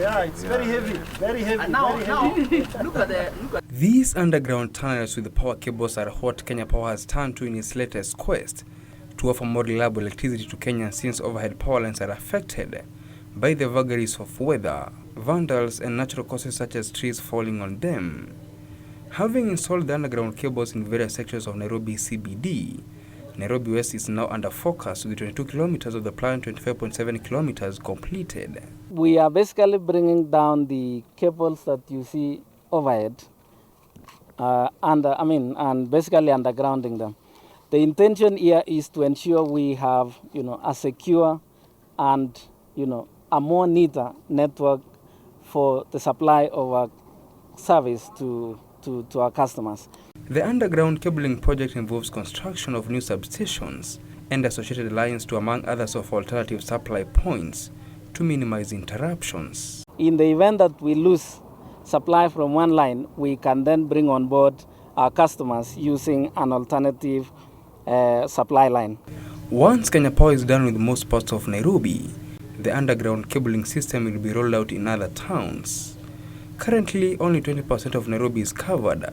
Yeah, it's very heavy, very heavy. And now, look at These underground tunnels with the power cables are what Kenya Power has turned to in its latest quest to offer more reliable electricity to Kenyans, since overhead power lines are affected by the vagaries of weather, vandals, and natural causes such as trees falling on them. Having installed the underground cables in various sections of Nairobi CBD, Nairobi West is now under focus with 22 kilometers of the planned 25.7 kilometers completed. We are basically bringing down the cables that you see overhead, and basically undergrounding them. The intention here is to ensure we have, a secure and, a more neater network for the supply of our service to our customers. The underground cabling project involves construction of new substations and associated lines to, among others, of alternative supply points to minimize interruptions. In the event that we lose supply from one line, we can then bring on board our customers using an alternative supply line. Once Kenya Power is done with most parts of Nairobi, the underground cabling system will be rolled out in other towns. Currently, only 20% of Nairobi is covered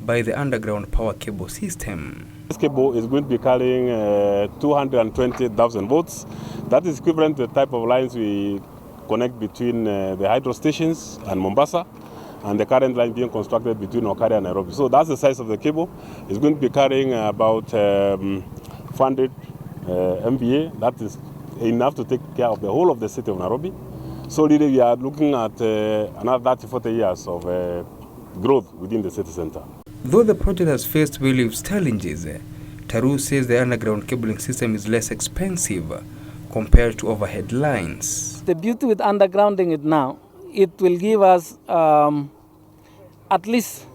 by the underground power cable system. This cable is going to be carrying 220,000 volts. That is equivalent to the type of lines we connect between the hydro stations and Mombasa, and the current line being constructed between Okare and Nairobi. So that's the size of the cable. It's going to be carrying about 400 MVA. That is enough to take care of the whole of the city of Nairobi. So really we are looking at another 30-40 years of growth within the city center. Though the project has faced various challenges, Taru says the underground cabling system is less expensive compared to overhead lines. The beauty with undergrounding it now, it will give us at least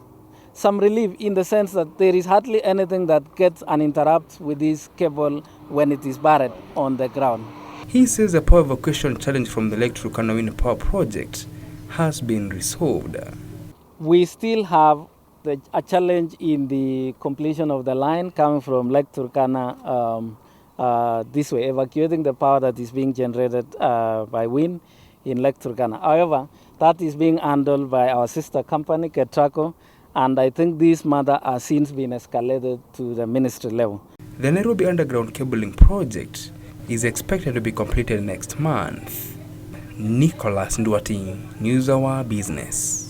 some relief, in the sense that there is hardly anything that gets uninterrupted with this cable when it is buried on the ground. He says the power evacuation challenge from the Lake Turkana wind power project has been resolved. We still have a challenge in the completion of the line coming from Lake Turkana this way, evacuating the power that is being generated by wind in Lake Turkana. However, that is being handled by our sister company, Ketraco, and I think this matter has since been escalated to the ministry level. The Nairobi underground cabling project is expected to be completed next month. Nicholas Nduati, News Hour Business.